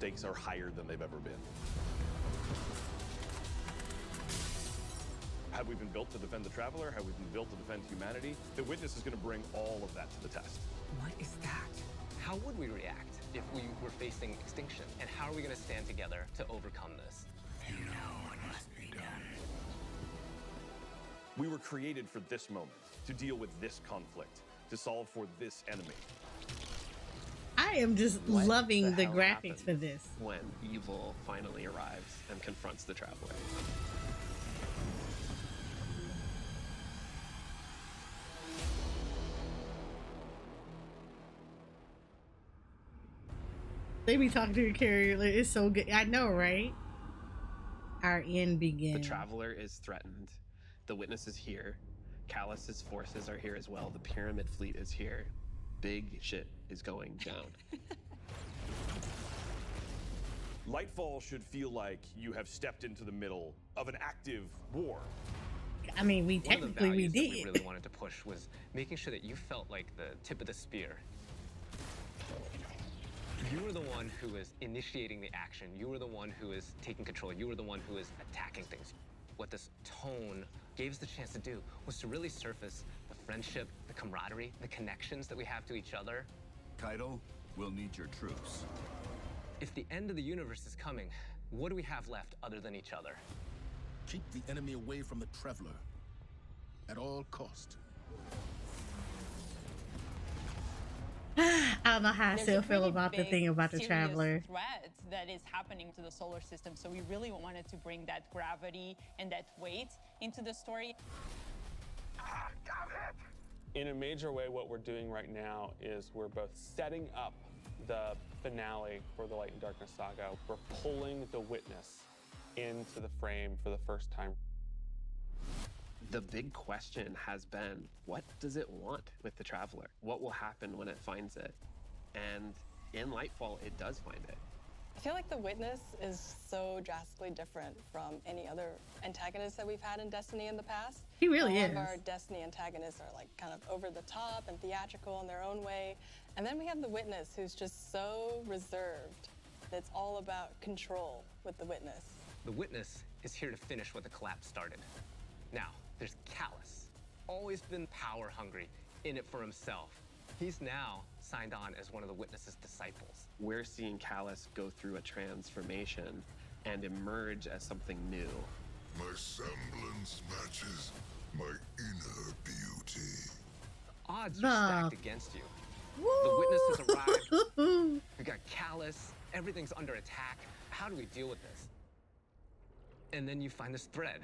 stakes are higher than they've ever been. Have we been built to defend the Traveler? Have we been built to defend humanity? The Witness is going to bring all of that to the test. What is that? How would we react if we were facing extinction? And how are we going to stand together to overcome this? You know what must be done. We were created for this moment, to deal with this conflict, to solve for this enemy. I am just loving the graphics for this. When evil finally arrives and confronts the Traveler. They be talking to your carrier, like, it's so good. I know, right? Our end begins. The Traveler is threatened. The Witness is here. Callus's forces are here as well. The Pyramid fleet is here. Big shit is going down. Lightfall should feel like you have stepped into the middle of an active war. I mean, we technically we did. One of the values that we really wanted to push was making sure that you felt like the tip of the spear. You were the one who was initiating the action. You were the one who was taking control. You were the one who was attacking things. What this tone gave us the chance to do was to really surface the friendship, the camaraderie, the connections that we have to each other. Kaido, we'll need your troops. If the end of the universe is coming, what do we have left other than each other? Keep the enemy away from the Traveler at all cost. I don't know how I still feel about the thing about the Traveler. Threat that is happening to the solar system, so we really wanted to bring that gravity and that weight into the story. In a major way, what we're doing right now is we're both setting up the finale for the Light and Darkness saga. We're pulling the Witness into the frame for the first time. The big question has been, what does it want with the Traveler? What will happen when it finds it? And in Lightfall, it does find it. I feel like the Witness is so drastically different from any other antagonist that we've had in Destiny in the past. He really is. All of our Destiny antagonists are like kind of over the top and theatrical in their own way. And then we have the Witness, who's just so reserved. It's all about control with the Witness. The Witness is here to finish what the collapse started. Now, there's Callus, always been power hungry, in it for himself. He's now signed on as one of the Witness's disciples. We're seeing Callus go through a transformation and emerge as something new. My semblance matches my inner beauty. Odds are stacked against you. Woo! The Witness has arrived. We got Callus. Everything's under attack. How do we deal with this? And then you find this thread.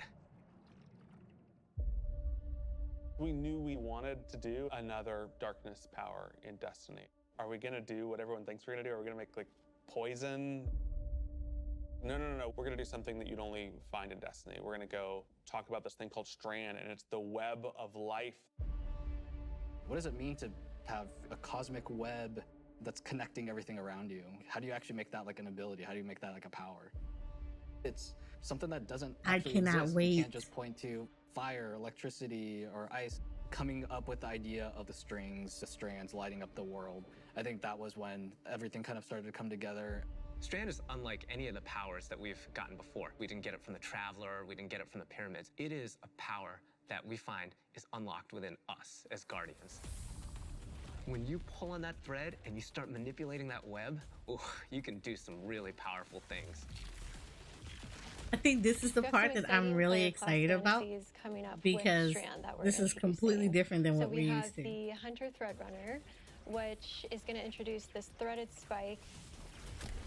We knew we wanted to do another darkness power in Destiny. Are we gonna do what everyone thinks we're gonna do? Are we gonna make like poison? No. We're gonna do something that you'd only find in Destiny. We're gonna go talk about this thing called Strand, and it's the web of life. What does it mean to have a cosmic web that's connecting everything around you? How do you actually make that like an ability? How do you make that like a power? It's something that doesn't actually exist. wait. You can't just point to fire, electricity, or ice. Coming up with the idea of the strings, the strands lighting up the world. I think that was when everything kind of started to come together. Strand is unlike any of the powers that we've gotten before. We didn't get it from the Traveler, we didn't get it from the pyramids. It is a power that we find is unlocked within us as Guardians. When you pull on that thread and you start manipulating that web, ooh, you can do some really powerful things. I think this is the part that I'm really excited about because this is completely different than what we're used to. So we have the Hunter Threadrunner, which is going to introduce this threaded spike.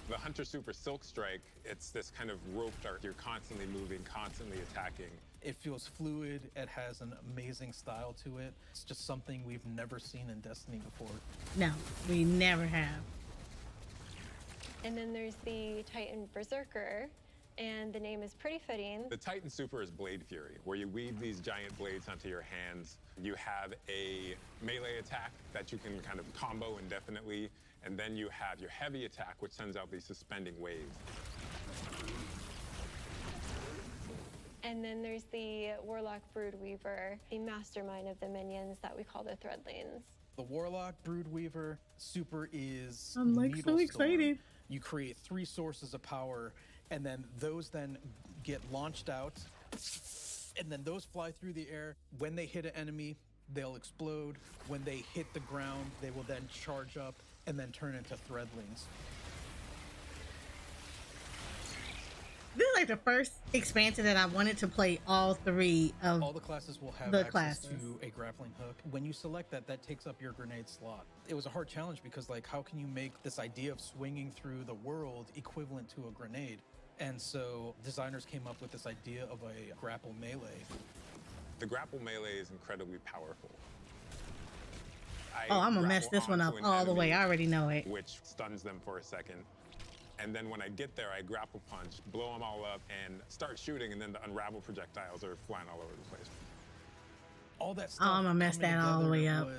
The Hunter Super Silk Strike, it's this kind of rope dart. You're constantly moving, constantly attacking. It feels fluid. It has an amazing style to it. It's just something we've never seen in Destiny before. No, we never have. And then there's the Titan Berserker, and the name is pretty fitting. The Titan Super is Blade Fury, where you weave these giant blades onto your hands. You have a melee attack that you can kind of combo indefinitely, and then you have your heavy attack, which sends out these suspending waves. And then there's the Warlock Broodweaver, the mastermind of the minions that we call the Threadlings. The Warlock Broodweaver super is I'm like so excited. You create 3 sources of power, and then those then get launched out, and then those fly through the air. When they hit an enemy, they'll explode. When they hit the ground, they will then charge up and then turn into threadlings. This is like the first expansion that I wanted to play all 3 of. All the classes will have access to a grappling hook. When you select that, that takes up your grenade slot. It was a hard challenge because, like, how can you make this idea of swinging through the world equivalent to a grenade? And so designers came up with this idea of a grapple melee. The grapple melee is incredibly powerful. I'm gonna mess this one up all the way. I already know it. Which stuns them for a second. And then when I get there, I grapple punch, blow them all up, and start shooting, and then the unravel projectiles are flying all over the place. All that stuff. I'm gonna mess that all the way up.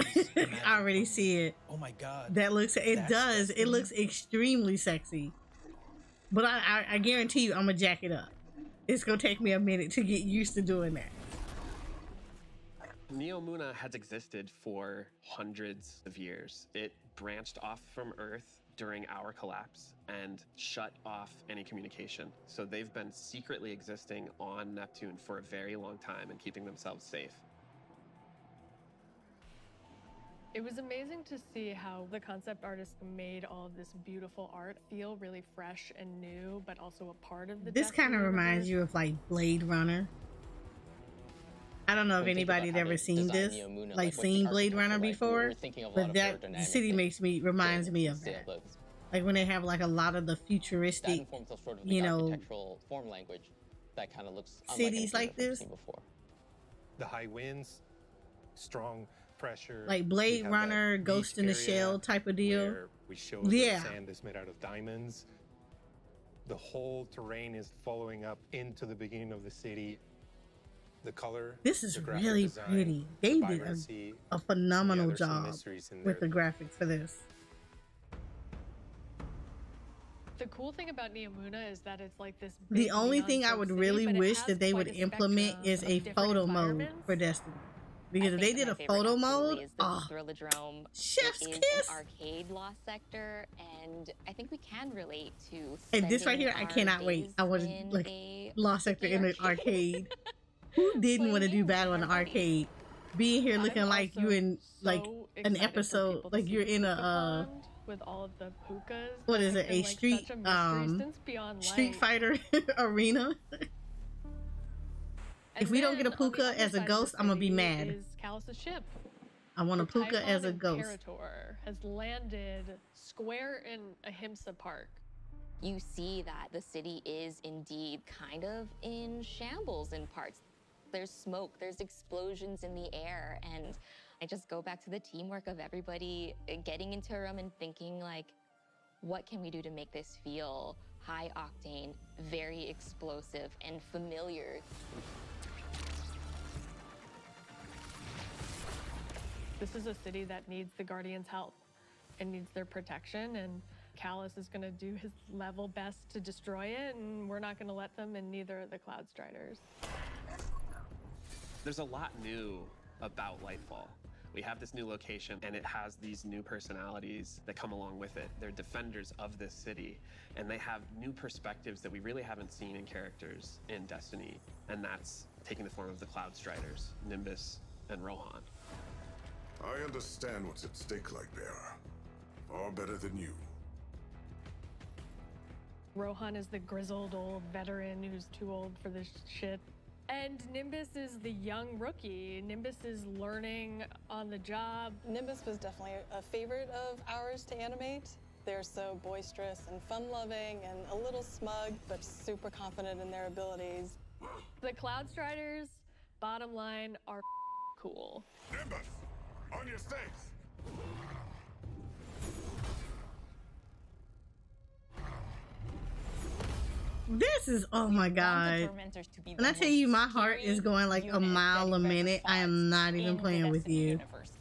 I already see it. Oh my god. That looks, it does. It looks extremely sexy. But I guarantee you, I'm gonna jack it up. It's gonna take me a minute to get used to doing that. Neomuna has existed for hundreds of years. It branched off from Earth during our collapse and shut off any communication. So they've been secretly existing on Neptune for a very long time and keeping themselves safe. It was amazing to see how the concept artist made all of this beautiful art feel really fresh and new, but also a part of the This kind of reminds you of like Blade Runner. I don't know if anybody had ever seen this, like seen Blade Runner before, but that the city reminds me of that. Like when they have like a lot of the futuristic, you know, architectural form language that kind of looks cities like this. The high winds, strong pressure, like Blade Runner, Ghost in the Shell type of deal. We show the sand is made out of diamonds. The whole terrain is following up into the beginning of the city. The color. This is really pretty. They did a phenomenal job with the graphics for this. The cool thing about Neomuna is that it's like this. The only thing I would really wish that they would implement is a photo mode for Destiny. Because if they did a photo mode, is the Thrillodrome. Chef's kiss. An arcade lost sector, and I think we can relate to. And this right here, I cannot wait. I want to like lost sector in an arcade. Who didn't want to do battle in the arcade? Being here looking like you in like an episode, like you're in a with all of the pukas. What is it? A street Street Fighter arena. If we don't get a puka as a ghost, I'm gonna be mad. Is Callus's ship. I want a puka as a ghost. Imperator has landed square in Ahimsa Park. You see that the city is indeed kind of in shambles in parts. There's smoke, there's explosions in the air, and I just go back to the teamwork of everybody getting into a room and thinking like, what can we do to make this feel high octane, very explosive, and familiar? This is a city that needs the Guardians' help and needs their protection, and Callus is going to do his level best to destroy it, and we're not going to let them, and neither are the Cloud Striders. There's a lot new about Lightfall. We have this new location, and it has these new personalities that come along with it. They're defenders of this city, and they have new perspectives that we really haven't seen in characters in Destiny, and that's taking the form of the Cloud Striders, Nimbus, and Rohan. I understand what's at stake, Lightbearer. Far better than you. Rohan is the grizzled old veteran who's too old for this shit. And Nimbus is the young rookie. Nimbus is learning on the job. Nimbus was definitely a favorite of ours to animate. They're so boisterous and fun-loving and a little smug, but super confident in their abilities. The Cloud Striders, bottom line, are cool. Nimbus, on your stakes! This is, oh my god. When I tell you my heart is going like a mile a minute, I am not even playing with you. Universe.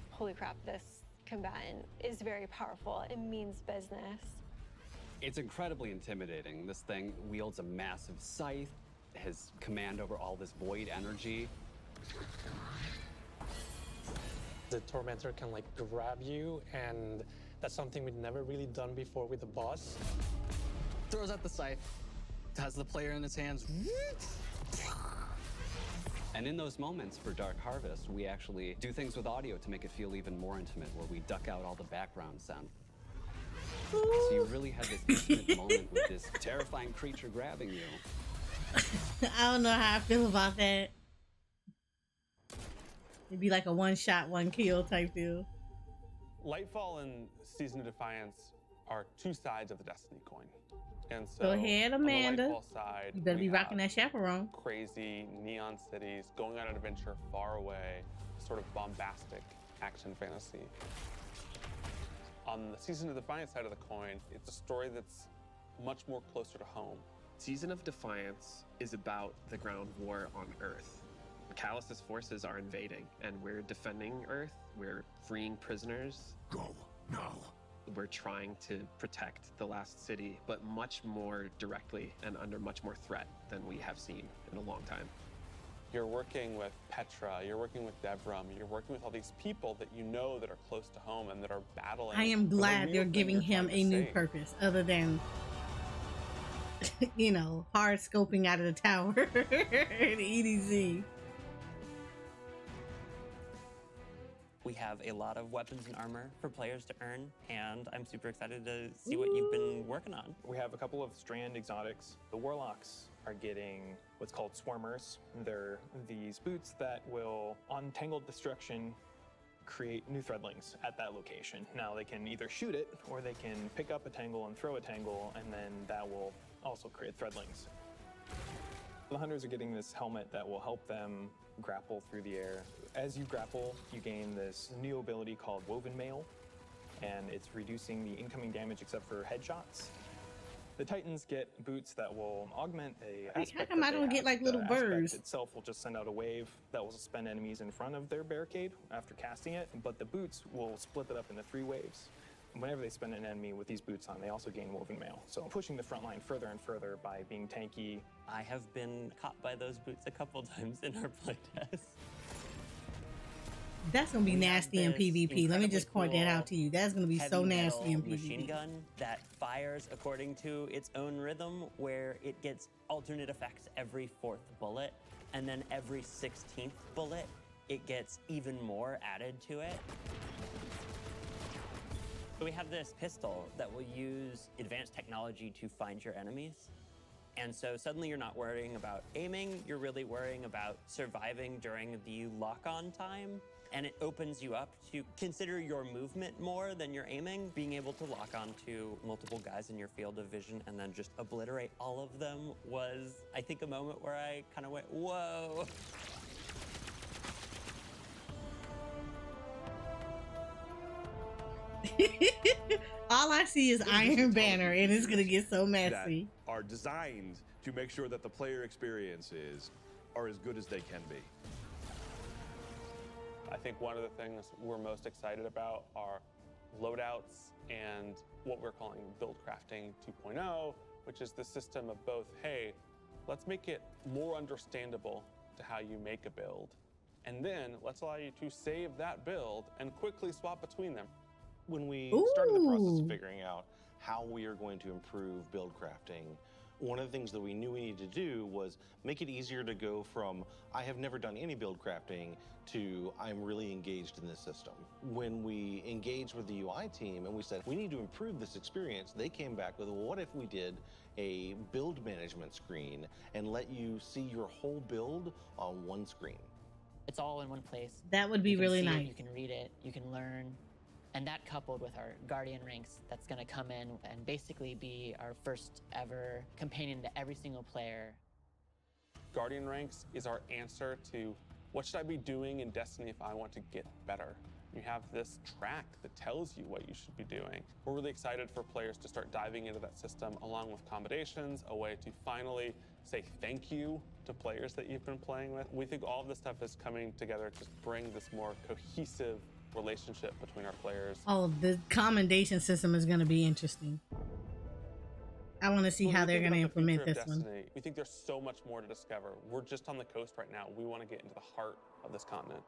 Holy crap, this combatant is very powerful. It means business. It's incredibly intimidating. This thing wields a massive scythe, has command over all this void energy. The Tormentor can like grab you, and that's something we'd never really done before with the boss. Throws out the scythe, has the player in his hands. And in those moments for Dark Harvest, we actually do things with audio to make it feel even more intimate, where we duck out all the background sound. So you really had this intimate moment with this terrifying creature grabbing you. I don't know how I feel about that. It'd be like a one shot, one kill type deal. Lightfall and Season of Defiance are two sides of the Destiny coin. And so Go ahead, Amanda. On the Lightfall side, You better we be rocking have that chaperone. crazy neon cities, going on an adventure far away, sort of bombastic action fantasy. On the Season of Defiance side of the coin, it's a story that's much more closer to home. Season of Defiance is about the ground war on Earth. Callus's forces are invading, and we're defending Earth. We're freeing prisoners. Go now. We're trying to protect the last city, but much more directly and under much more threat than we have seen in a long time. You're working with Petra, you're working with Devram, you're working with all these people that you know that are close to home and that are battling. I am glad they're giving him a new purpose other than, you know, hard scoping out of the tower in EDZ. We have a lot of weapons and armor for players to earn, and I'm super excited to see what you've been working on. We have a couple of strand exotics. The Warlocks are getting what's called Swarmers. They're these boots that will, on Tangled Destruction, create new threadlings at that location. Now they can either shoot it, or they can pick up a tangle and throw a tangle, and then that will also create threadlings. The Hunters are getting this helmet that will help them grapple through the air. As you grapple, you gain this new ability called Woven Mail, and it's reducing the incoming damage except for headshots. The Titans get boots that will augment a aspect. How come I don't get like little birds? Itself will just send out a wave that will suspend enemies in front of their barricade after casting it, but the boots will split it up into 3 waves. Whenever they spin an enemy with these boots on, they also gain Woven Mail. So pushing the front line further and further by being tanky. I have been caught by those boots a couple times in our playtest. That's gonna be nasty in PvP. Let me just point that out to you. That's gonna be so nasty in PvP. Machine gun that fires according to its own rhythm, where it gets alternate effects every 4th bullet, and then every 16th bullet, it gets even more added to it. So we have this pistol that will use advanced technology to find your enemies. And so suddenly you're not worrying about aiming, you're really worrying about surviving during the lock-on time. And it opens you up to consider your movement more than your aiming. Being able to lock on to multiple guys in your field of vision and then just obliterate all of them was, I think, a moment where I kind of went, whoa. All I see is Iron Banner, and it's gonna get so messy. That are designed to make sure that the player experiences are as good as they can be. I think one of the things we're most excited about are loadouts and what we're calling build crafting 2.0, which is the system of both, hey, let's make it more understandable to how you make a build, and then let's allow you to save that build and quickly swap between them. When we started the process of figuring out how we are going to improve build crafting, one of the things that we knew we needed to do was make it easier to go from I have never done any build crafting to I'm really engaged in this system. When we engaged with the UI team and we said we need to improve this experience, they came back with, well, what if we did a build management screen and let you see your whole build on one screen? It's all in one place. That would be really nice. You can read it, you can learn. And that coupled with our Guardian ranks, that's going to come in and basically be our first ever companion to every single player. Guardian ranks is our answer to what should I be doing in Destiny if I want to get better? You have this track that tells you what you should be doing. We're really excited for players to start diving into that system along with combinations, a way to finally say thank you to players that you've been playing with. We think all of this stuff is coming together to bring this more cohesive relationship between our players. Oh, the commendation system is going to be interesting. I want to see how they're going to implement this one. We think there's so much more to discover. We're just on the coast right now. We want to get into the heart of this continent.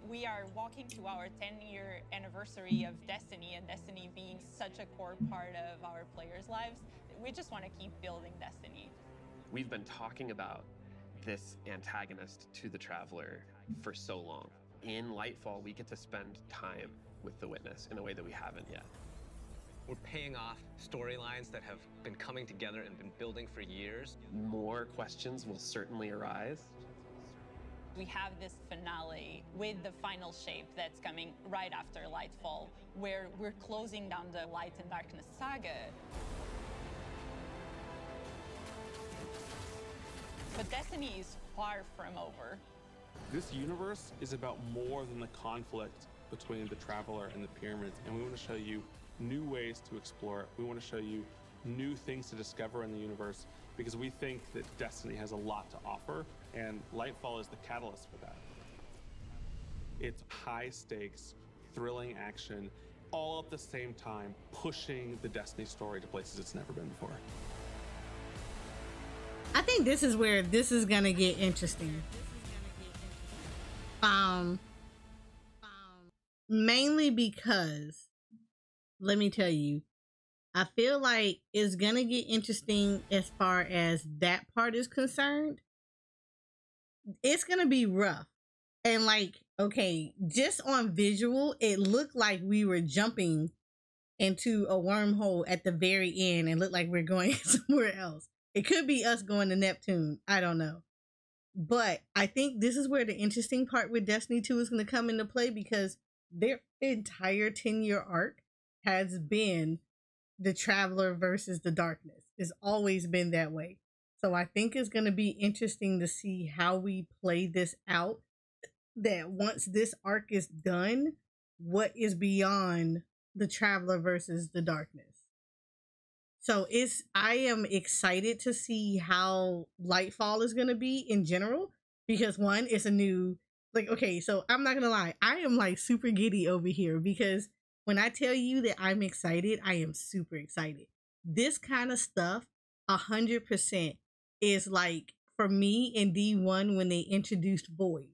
We are walking to our 10-year anniversary of Destiny, and Destiny being such a core part of our players' lives. We just want to keep building Destiny. We've been talking about this antagonist to the Traveler for so long. In Lightfall, we get to spend time with the Witness in a way that we haven't yet. We're paying off storylines that have been coming together and been building for years. More questions will certainly arise. We have this finale with the final shape that's coming right after Lightfall, where we're closing down the Light and Darkness saga. But Destiny is far from over. This universe is about more than the conflict between the Traveler and the Pyramids, and we want to show you new ways to explore it. We want to show you new things to discover in the universe, because we think that Destiny has a lot to offer, and Lightfall is the catalyst for that. It's high stakes, thrilling action, all at the same time, pushing the Destiny story to places it's never been before. I think this is where this is gonna get interesting. Mainly because, let me tell you, I feel like it's gonna get interesting as far as that part is concerned. It's gonna be rough. And like, okay, just on visual, it looked like we were jumping into a wormhole at the very end and looked like we're going somewhere else. It could be us going to Neptune. I don't know. But I think this is where the interesting part with Destiny 2 is going to come into play, because their entire 10-year arc has been the Traveler versus the Darkness. It's always been that way. So I think it's going to be interesting to see how we play this out. That once this arc is done, what is beyond the Traveler versus the Darkness. So I am excited to see how Lightfall is going to be in general, because one, it's a new, like, okay, so I'm not going to lie. I am like super giddy over here, because when I tell you that I'm excited, I am super excited. This kind of stuff, 100% is like, for me in D1 when they introduced Void.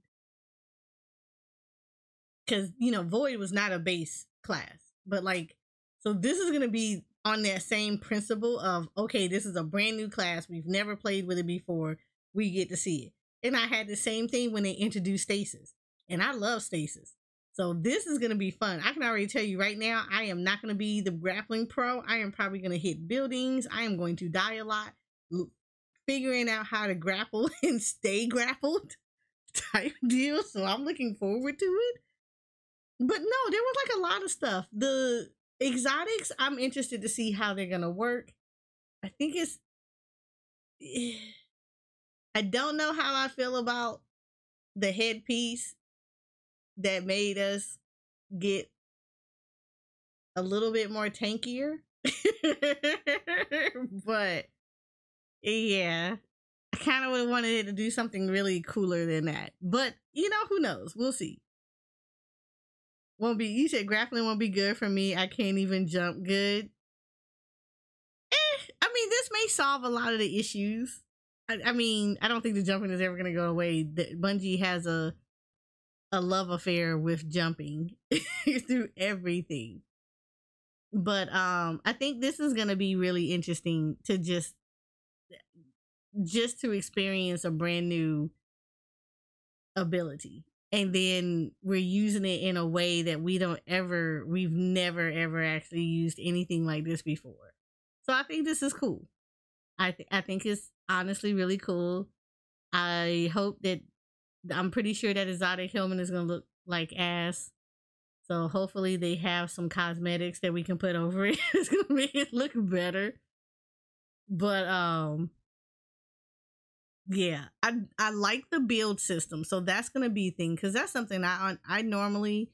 Because, you know, Void was not a base class, but like, so this is going to be on that same principle of, okay, this is a brand new class. We've never played with it before. We get to see it. And I had the same thing when they introduced Stasis. And I love Stasis. So this is going to be fun. I can already tell you right now, I am not going to be the grappling pro. I am probably going to hit buildings. I am going to die a lot. Figuring out how to grapple and stay grappled type deal. So I'm looking forward to it. But no, there was like a lot of stuff. The exotics, I'm interested to see how they're gonna work. I think I don't know how I feel about the headpiece that made us get a little bit more tankier. But yeah, I kind of would have wanted it to do something really cooler than that. But you know, who knows? We'll see. Won't be, you said grappling won't be good for me. I can't even jump good. I mean, this may solve a lot of the issues. I mean, I don't think the jumping is ever going to go away. Bungie has a love affair with jumping through everything. But I think this is going to be really interesting to just to experience a brand new ability. And then we're using it in a way that we've never ever actually used anything like this before. So I think this is cool. I think it's honestly really cool. I hope that, I'm pretty sure that exotic helmet is going to look like ass. So hopefully they have some cosmetics that we can put over it. It's going to make it look better. But yeah, I like the build system. So that's going to be a thing, because that's something I normally,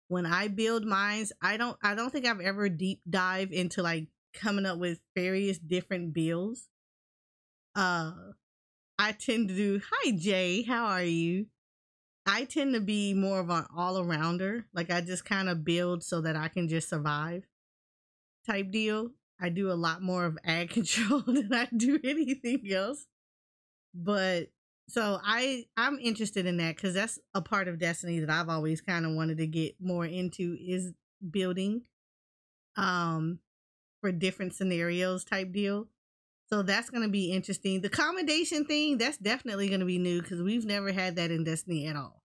when I build mines, I don't think I've ever deep dive into like coming up with various different builds. I tend to do, hi Jay, how are you? I tend to be more of an all-arounder. Like I just kind of build so that I can just survive type deal. I do a lot more of ag control than I do anything else. But So I'm interested in that because that's a part of Destiny that I've always kind of wanted to get more into is building for different scenarios type deal. So that's going to be interesting. The commendation thing, that's definitely going to be new because we've never had that in Destiny at all.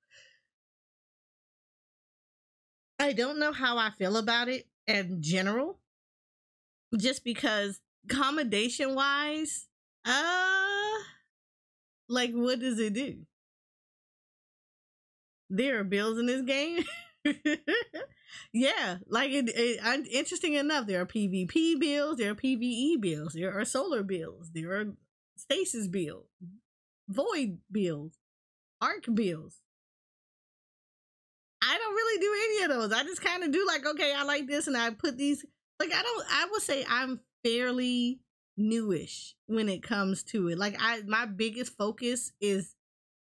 I don't know how I feel about it in general, just because commendation wise, like what does it do? There are bills in this game. Yeah, like interesting enough, there are PvP bills, there are PvE bills, there are solar bills, there are stasis bills, void bills, arc bills. I don't really do any of those. I just kind of do like, okay, I like this and I put these, like I would say I'm fairly newish when it comes to it. Like my biggest focus is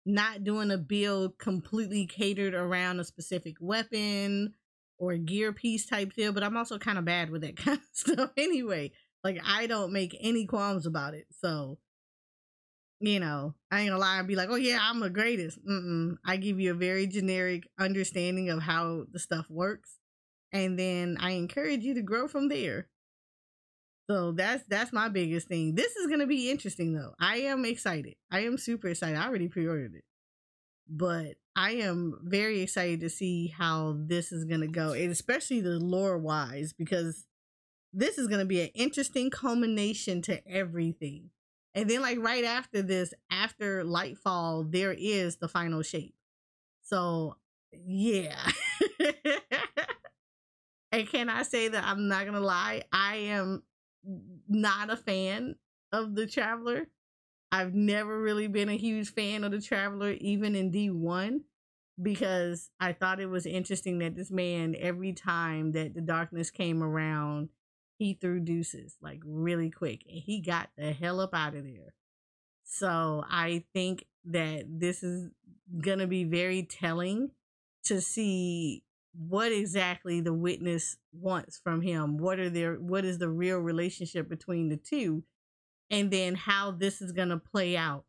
not doing a build completely catered around a specific weapon or gear piece type deal, but I'm also kind of bad with that kind of stuff anyway. Like I don't make any qualms about it. So, you know, I ain't gonna lie and be like, oh yeah, I'm the greatest. I give you a very generic understanding of how the stuff works. And then I encourage you to grow from there. So that's my biggest thing. This is going to be interesting though. I am excited. I am super excited. I already pre-ordered it. But I am very excited to see how this is going to go, and especially the lore wise, because this is going to be an interesting culmination to everything. And then like right after this, after Lightfall, there is the final shape. So yeah. And can I say that I'm not going to lie? I am not a fan of the Traveler. I've never really been a huge fan of the Traveler, even in D1, because I thought it was interesting that this man, every time that the darkness came around, he threw deuces like really quick and he got the hell up out of there. So I think that this is gonna be very telling to see what exactly the witness wants from him. What is the real relationship between the two? And then how this is going to play out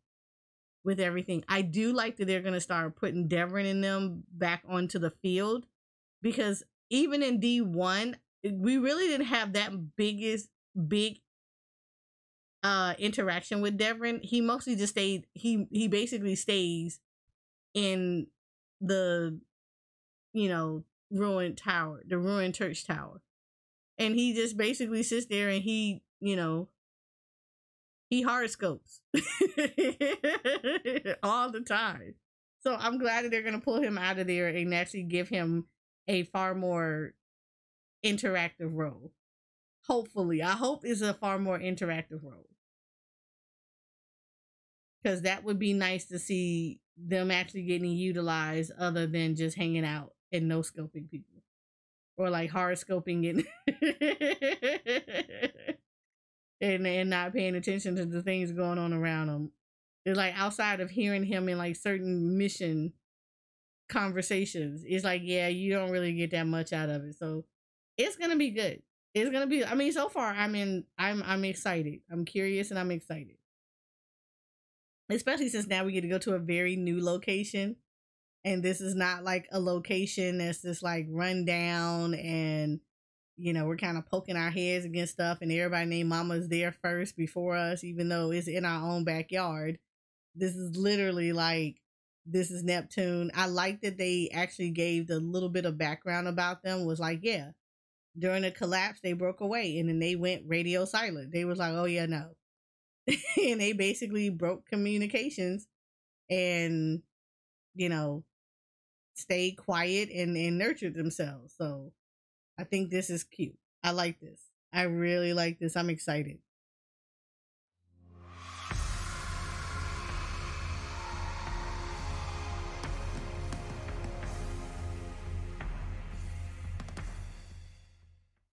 with everything. I do like that they're going to start putting Devrin and them back onto the field, because even in D1, we really didn't have that big interaction with Devrin. He mostly just stayed, he basically stays in the, you know, ruined tower, the ruined church tower. And he just basically sits there and he, you know, he horoscopes all the time. So I'm glad that they're going to pull him out of there and actually give him a far more interactive role. Hopefully. I hope it's a far more interactive role. Because that would be nice to see them actually getting utilized other than just hanging out and no scoping people. Or like horoscoping and not paying attention to the things going on around them. It's like outside of hearing him in like certain mission conversations, it's like, yeah, you don't really get that much out of it. So it's gonna be good. It's gonna be, I mean, so far I'm excited. I'm curious and I'm excited. Especially since now we get to go to a very new location. And this is not like a location that's just like run down and, you know, we're kind of poking our heads against stuff and everybody named Mama is there first before us, even though it's in our own backyard. This is literally like, this is Neptune. I like that they actually gave the little bit of background about them. Was like, yeah, during the collapse, they broke away and then they went radio silent. They was like, oh yeah, no. And they basically broke communications and, you know, stayed quiet and nurtured themselves. So I think this is cute. I like this. I really like this. I'm excited.